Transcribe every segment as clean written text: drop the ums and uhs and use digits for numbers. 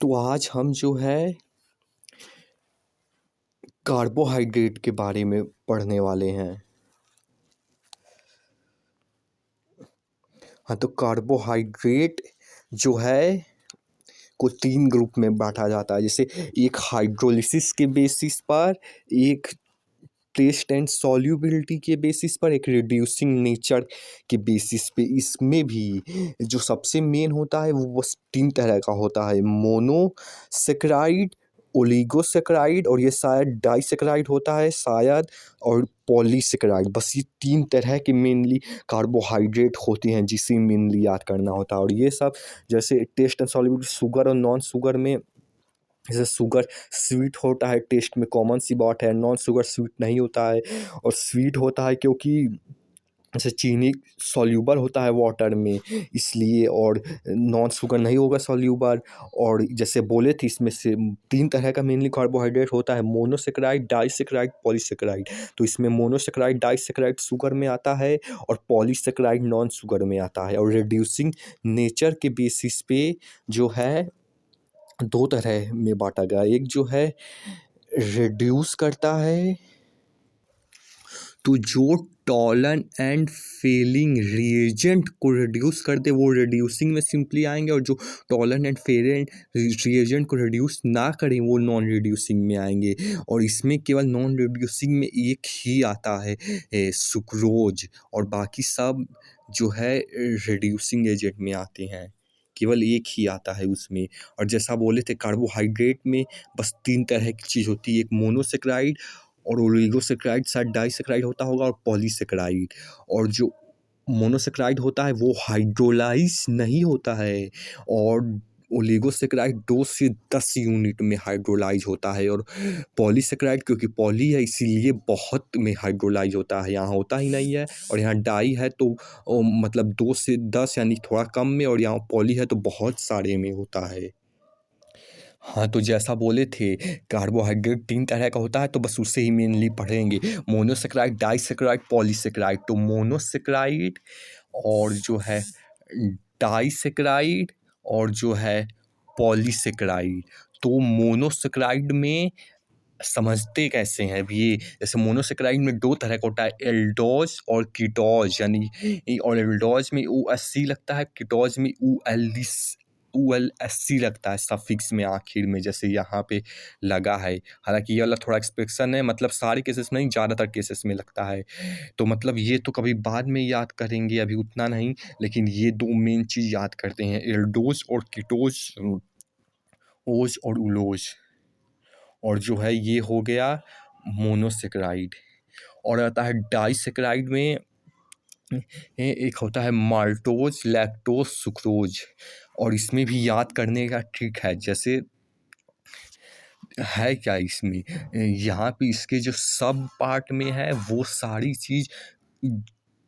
तो आज हम जो है कार्बोहाइड्रेट के बारे में पढ़ने वाले हैं। हाँ, तो कार्बोहाइड्रेट जो है को 3 ग्रुप में बाँटा जाता है। जैसे एक हाइड्रोलिसिस के बेसिस पर, एक टेस्ट एंड सॉल्युबिलिटी के बेसिस पर, एक रिड्यूसिंग नेचर के बेसिस पे। इसमें भी जो सबसे मेन होता है वो बस 3 तरह का होता है, मोनोसेकेराइड, ओलिगोसेकेराइड और ये शायद डाइसेकेराइड होता है शायद, और पॉलीसेकेराइड। बस ये 3 तरह के मेनली कार्बोहाइड्रेट होते हैं जिसे मेनली याद करना होता है। और ये सब जैसे टेस्ट एंड सॉल्युबिलिटी, शुगर और नॉन शुगर में, जैसे शुगर स्वीट होता है, टेस्ट में कॉमन सी बात है। नॉन शुगर स्वीट नहीं होता है, और स्वीट होता है क्योंकि जैसे चीनी सॉल्यूबल होता है वाटर में, इसलिए। और नॉन शुगर नहीं होगा सॉल्यूबल। और जैसे बोले थे इसमें से 3 तरह का मेनली कार्बोहाइड्रेट होता है, मोनोसेकेराइड, डाइसेकेराइड, पॉलीसेकेराइड। तो इसमें मोनोसेकेराइड डाइसेकेराइड शुगर में आता है, और पॉलीसेकेराइड नॉन शुगर में आता है। और रिड्यूसिंग नेचर के बेसिस पे जो है 2 तरह में बाँटा गया है। एक जो है रिड्यूस करता है, तो जो टॉलन एंड फेलिंग रिएजेंट को रिड्यूस कर दे वो रिड्यूसिंग में सिंपली आएंगे, और जो टॉलन एंड फेलिंग रिएजेंट को रिड्यूस ना करें वो नॉन रिड्यूसिंग में आएंगे। और इसमें केवल नॉन रिड्यूसिंग में एक ही आता है, सुक्रोज, और बाकी सब जो है रिड्यूसिंग एजेंट में आते हैं। केवल एक ही आता है उसमें। और जैसा बोले थे कार्बोहाइड्रेट में बस 3 तरह की चीज़ होती है, एक मोनोसेकेराइड और ओलिगोसेकेराइड, शायद डाइसेकेराइड होता होगा, और पॉलीसेकेराइड। और जो मोनोसेकेराइड होता है वो हाइड्रोलाइज नहीं होता है, और ओलिगोसेकेराइड 2 से 10 यूनिट में हाइड्रोलाइज होता है। और पॉलीसेकेराइड क्योंकि पॉली है इसीलिए बहुत में हाइड्रोलाइज होता है, यहाँ होता ही नहीं है। और यहाँ डाई है तो मतलब 2 से 10 यानी थोड़ा कम में, और यहाँ पॉली है तो बहुत सारे में होता है। हाँ, तो जैसा बोले थे कार्बोहाइड्रेट 3 तरह का होता है, तो बस उसे ही मेनली पढ़ेंगे, मोनोसेकेराइड, डाइसेकेराइड, पॉलीसेकेराइड। तो मोनोसेकेराइड और जो है डाइसेकेराइड और जो है पॉलीसेकेराइड। तो मोनोसेकेराइड में समझते कैसे हैं अब ये, जैसे मोनोसेकेराइड में 2 तरह का होता है, एल्डोज और कीटोज। यानी और एल्डोज में OSC लगता है, कीटोज में ULSC लगता है सफिक्स में आखिर में, जैसे यहाँ पे लगा है। हालांकि ये वाला थोड़ा एक्सपेक्शन है, मतलब सारे केसेस में नहीं, ज़्यादातर केसेस में लगता है। तो मतलब ये तो कभी बाद में याद करेंगे, अभी उतना नहीं। लेकिन ये 2 मेन चीज़ याद करते हैं, एल्डोज और कीटोज, ओज और उलोज। और जो है ये हो गया मोनोसेकेराइड। और आता है डाइसेकेराइड में एक होता है माल्टोज, लैक्टोज, सुक्रोज। और इसमें भी याद करने का ट्रिक है, जैसे है क्या इसमें, यहाँ पे इसके जो सब पार्ट में है वो सारी चीज़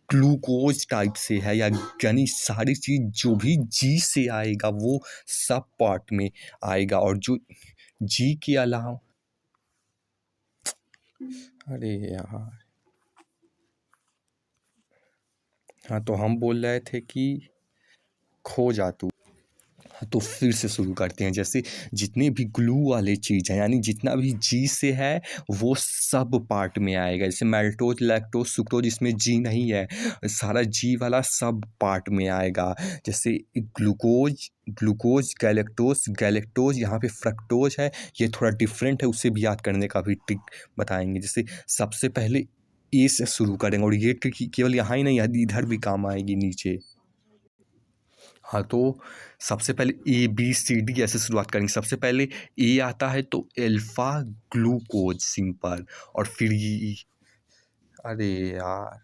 ग्लूकोज टाइप से है, यानी सारी चीज़ जो भी जी से आएगा वो सब पार्ट में आएगा। और जो जी के अलावा, अरे यार, हाँ तो हम बोल रहे थे कि खो जा तू। तो फिर से शुरू करते हैं। जैसे जितने भी ग्लू वाले चीज़ हैं, यानी जितना भी जी से है वो सब पार्ट में आएगा। जैसे मैल्टोज, लैक्टोज, सुक्रोज, इसमें जी नहीं है, सारा जी वाला सब पार्ट में आएगा। जैसे ग्लूकोज, ग्लूकोज, गैलेक्टोज, गैलेक्टोज, यहाँ पे फ्रक्टोज है, ये थोड़ा डिफरेंट है, उसे भी याद करने का भी ट्रिक बताएंगे। जैसे सबसे पहले ए से शुरू करेंगे, और ये ट्रिक केवल यहाँ ही नहीं, इधर भी काम आएगी नीचे। हाँ, तो सबसे पहले ABCD ऐसे शुरुआत करेंगे। सबसे पहले ए आता है तो अल्फा ग्लूकोज सिंपल, और फिर अरे यार,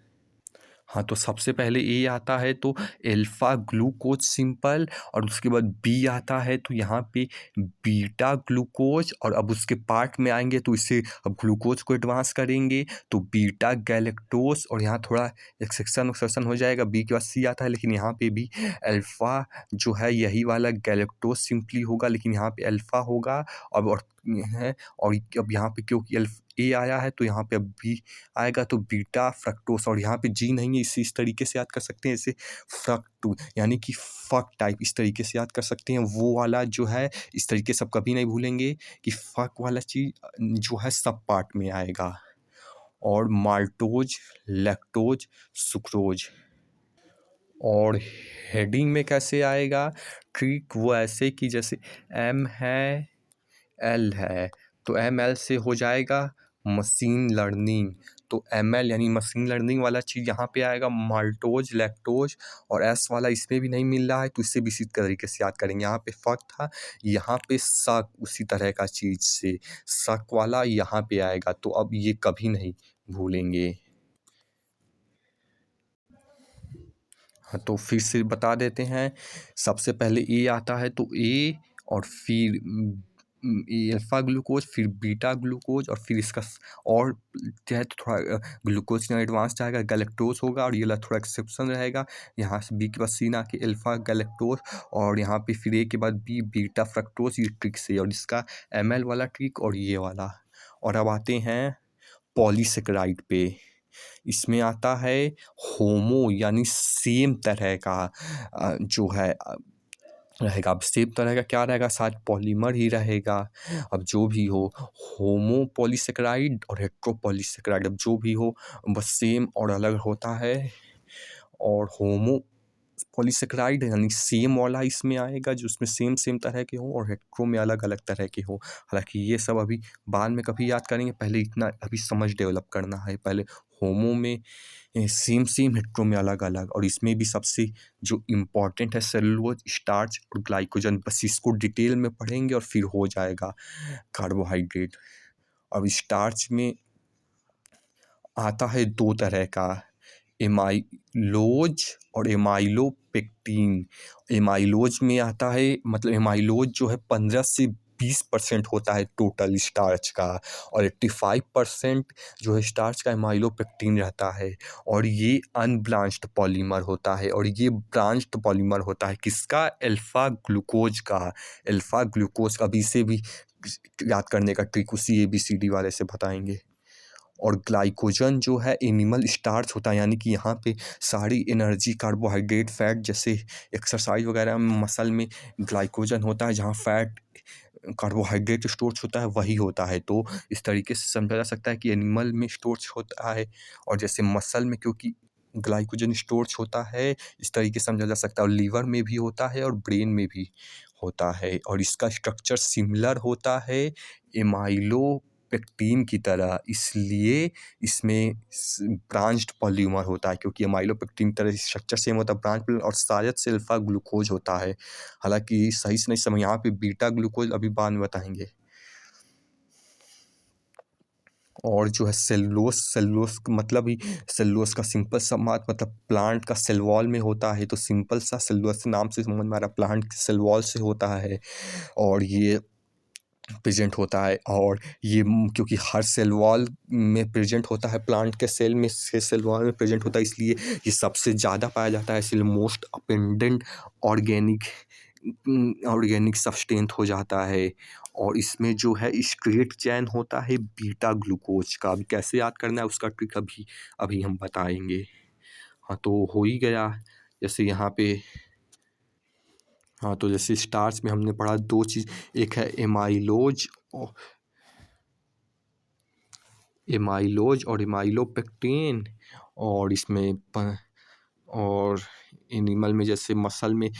हाँ तो सबसे पहले ए आता है तो अल्फा ग्लूकोज सिंपल, और उसके बाद बी आता है तो यहाँ पे बीटा ग्लूकोज, और अब उसके पार्ट में आएंगे तो इसे अब ग्लूकोज को एडवांस करेंगे तो बीटा गैलेक्टोज, और यहाँ थोड़ा एक्सेक्शन हो जाएगा, बी के बाद सी आता है, लेकिन यहाँ पे भी अल्फा जो है यही वाला गैलेक्टोज सिंपली होगा, लेकिन यहाँ पे अल्फा होगा। अब और है, और अब यहाँ पे क्योंकि ए आया है तो यहाँ पे अब बी आएगा, तो बीटा फ्रक्टोस, और यहाँ पे जी नहीं है, इसे इस तरीके से याद कर सकते हैं, इसे फ्रक्टू यानी कि फक टाइप इस तरीके से याद कर सकते हैं। वो वाला जो है इस तरीके से आप कभी नहीं भूलेंगे कि फक वाला चीज़ जो है सब पार्ट में आएगा। और माल्टोज, लैक्टोज, सुक्रोज। और हेडिंग में कैसे आएगा ट्रिक, वो ऐसे कि जैसे एम है, एल है, तो एम एल से हो जाएगा मशीन लर्निंग, तो एम एल यानी मशीन लर्निंग वाला चीज़ यहाँ पे आएगा, माल्टोज, लैक्टोज, और एस वाला इसमें भी नहीं मिल रहा है तो इससे भी इसी तरीके से याद करेंगे। यहाँ पे फक था, यहाँ पे सक, उसी तरह का चीज़ से सक वाला यहाँ पे आएगा, तो अब ये कभी नहीं भूलेंगे। हाँ, तो फिर से बता देते हैं। सबसे पहले ए आता है तो ए, और फिर अल्फ़ा ग्लूकोज, फिर बीटा ग्लूकोज, और फिर इसका और चाहे तो थोड़ा ग्लूकोज का एडवांस जाएगा, गैलेक्टोज होगा, और ये वाला थोड़ा एक्सेप्शन रहेगा। यहाँ से बी के बाद सी ना के अल्फ़ा गैलेक्टोज, और यहाँ पे फिर ए के बाद बी बीटा फ्रक्टोज, ये ट्रिक से, और इसका एम एल वाला ट्रिक और ये वाला। और अब आते हैं पॉलीसेकेराइड पे। इसमें आता है होमो यानी सेम तरह का जो है रहेगा। अब सेम तरह का क्या रहेगा, शायद पॉलीमर ही रहेगा। अब जो भी हो, होमो पॉलीसेकेराइड और हेट्रो पॉलीसेकेराइड, अब जो भी हो बस सेम और अलग होता है। और होमो पॉलीसेकेराइड यानी सेम वाला इसमें आएगा जो उसमें सेम सेम तरह के हो, और हेट्रो में अलग अलग तरह के हो। हालांकि ये सब अभी बाद में कभी याद करेंगे, पहले इतना अभी समझ डेवलप करना है। पहले होमो में सेम सेम, हेट्रो में अलग अलग, और इसमें भी सबसे जो इम्पोर्टेंट है सेलुलोज, स्टार्च और ग्लाइकोजन, बस इसको डिटेल में पढ़ेंगे और फिर हो जाएगा कार्बोहाइड्रेट। अब स्टार्च में आता है दो तरह का, एमाइलोज और एमाइलोपेक्टिन। एमाइलोज में आता है, मतलब एमाइलोज जो है 15 से 20% होता है टोटल स्टार्च का, और 85% जो है स्टार्च का एमाइलोपेक्टिन रहता है। और ये अनब्रांच्ड पॉलीमर होता है, और ये ब्रांच्ड पॉलीमर होता है किसका, अल्फा ग्लूकोज का। अल्फा ग्लूकोज अभी से भी याद करने का ट्रिक उसी ABCD वाले से बताएंगे। और ग्लाइकोजन जो है एनिमल स्टार्च होता है, यानी कि यहाँ पे सारी एनर्जी कार्बोहाइड्रेट फैट, जैसे एक्सरसाइज वगैरह में मसल में ग्लाइकोजन होता है, जहाँ फैट कार्बोहाइड्रेट स्टोर्स होता है वही होता है। तो इस तरीके से समझा जा सकता है कि एनिमल में स्टोर्स होता है, और जैसे मसल में क्योंकि ग्लाइकोजन स्टोर्स होता है, इस तरीके से समझा जा सकता है। और लीवर में भी होता है और ब्रेन में भी होता है, और इसका स्ट्रक्चर सिमिलर होता है एमाइलो पेक्टिन की तरह, इसलिए इसमें ब्रांच्ड पॉलीमर होता है, क्योंकि एमाइलोपेक्टिन की तरह स्ट्रक्चर सेम होता है, ब्रांच, और शायद से अल्फा ग्लूकोज होता है। हालांकि सही से नहीं समझ, यहाँ पे बीटा ग्लूकोज अभी बाद में बताएंगे। और जो है सेलुलोज, सेलुलोज का मतलब ही, सेलुलोज का सिंपल सा मतलब प्लांट का सेल वॉल में होता है, तो सिंपल सा सेलुलोज नाम से समझ में आ रहा, प्लांट सेल वॉल से होता है, और ये प्रेजेंट होता है। और ये क्योंकि हर सेल वॉल में प्रेजेंट होता है, प्लांट के सेल में से सेल वॉल में प्रेजेंट होता है, इसलिए ये सबसे ज़्यादा पाया जाता है, इसलिए मोस्ट अपेंडेंट ऑर्गेनिक ऑर्गेनिक सब्सटेंस हो जाता है। और इसमें जो है स्ट्रेट चैन होता है बीटा ग्लूकोज का। अभी कैसे याद करना है उसका ट्रिक अभी अभी हम बताएंगे। हाँ, तो हो ही गया। जैसे यहाँ पे, हाँ, तो जैसे स्टार्च में हमने पढ़ा दो चीज़, एक है एमाइलोज और एमाइलोपेक्टिन। और इसमें और एनिमल में जैसे मसल में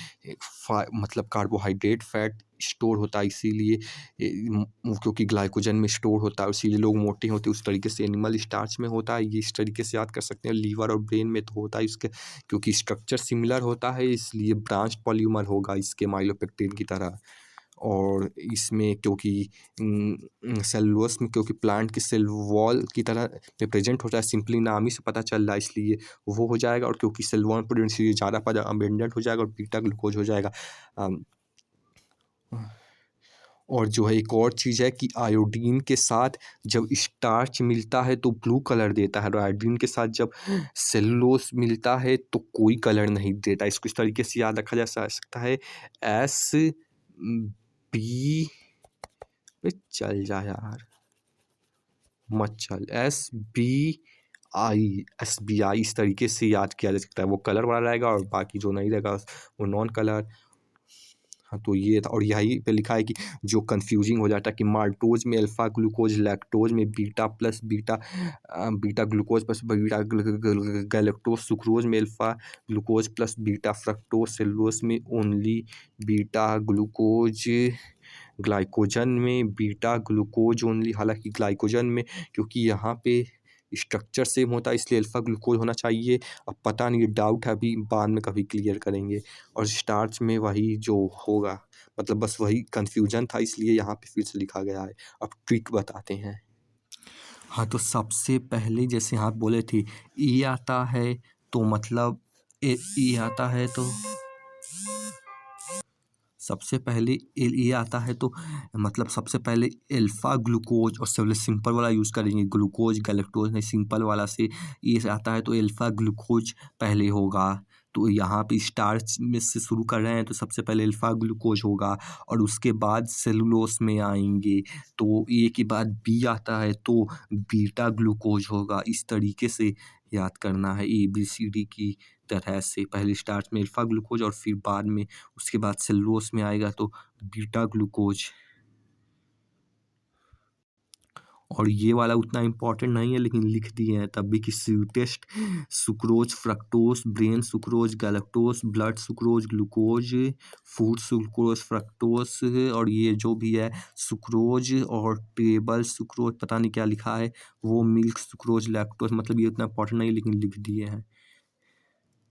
मतलब कार्बोहाइड्रेट फैट स्टोर होता है, इसीलिए क्योंकि ग्लाइकोजन में स्टोर होता है इसीलिए लोग मोटे होते हैं। उस तरीके से एनिमल स्टार्च में होता है, ये इस तरीके से याद कर सकते हैं। लीवर और ब्रेन में तो होता है इसके, क्योंकि स्ट्रक्चर सिमिलर होता है, इसलिए ब्रांच पॉलीमर होगा इसके माइलोपेक्टिन की तरह। और इसमें क्योंकि सेलुलोज में क्योंकि प्लांट के सेल वॉल की तरह रिप्रेजेंट होता है, सिंपली नाम ही से पता चल रहा है, इसलिए वो हो जाएगा। और क्योंकि सेल वॉल पर ज़्यादा अबेंडेंट हो जाएगा और बीटा ग्लूकोज हो जाएगा। और जो है एक और चीज़ है कि आयोडीन के साथ जब स्टार्च मिलता है तो ब्लू कलर देता है, और आयोडीन के साथ जब सेलुलोज मिलता है तो कोई कलर नहीं देता। इसको इस तरीके से याद रखा जा सकता है, SB पे चल जा यार। मच्छर, SBI इस तरीके से याद किया जा सकता है। वो कलर वाला रहेगा और बाकी जो नहीं रहेगा वो नॉन कलर। हाँ, तो ये था। और यहीं पे लिखा है कि जो कन्फ्यूजिंग हो जाता है कि माल्टोज में अल्फा ग्लूकोज, लैक्टोज में beta plus beta glucose plus beta galactose, sucrose में alpha glucose plus beta fructose, cellulose में ओनली बीटा ग्लूकोज, ग्लाइकोजन में बीटा ग्लूकोज ओनली। हालांकि ग्लाइकोजन में क्योंकि यहाँ पे स्ट्रक्चर सेम होता है इसलिए अल्फा ग्लूकोज होना चाहिए। अब पता नहीं, डाउट है, अभी बाद में कभी क्लियर करेंगे। और स्टार्च में वही जो होगा, मतलब बस वही कन्फ्यूजन था इसलिए यहाँ पे फिर से लिखा गया है। अब ट्रिक बताते हैं। हाँ, तो सबसे पहले जैसे आप बोले थे ई आता है तो मतलब ई आता है तो सबसे पहले ये आता है तो मतलब सबसे पहले अल्फा ग्लूकोज और सबसे सिंपल वाला यूज़ करेंगे, ग्लूकोज गैलेक्टोज नहीं, सिंपल वाला से ये आता है तो अल्फा ग्लूकोज पहले होगा। तो यहाँ पे स्टार्च में से शुरू कर रहे हैं तो सबसे पहले अल्फा ग्लूकोज होगा और उसके बाद सेलुलोज में आएंगे तो ए के बाद बी आता है तो बीटा ग्लूकोज होगा। इस तरीके से याद करना है ABCD की तरह से। पहले स्टार्च में अल्फा ग्लूकोज और फिर बाद में उसके बाद सेलुलोज में आएगा तो बीटा ग्लूकोज। और ये वाला उतना इम्पोर्टेंट नहीं है लेकिन लिख दिए हैं तब भी कि sweetest sucrose, fructose, brain sucrose, galactose, blood sucrose, glucose, food sucrose, fructose और ये जो भी है सुक्रोज और टेबल सुक्रोज पता नहीं क्या लिखा है वो, मिल्क सुक्रोज, लैक्टोज, मतलब ये उतना इम्पोर्टेंट नहीं लेकिन लिख दिए हैं।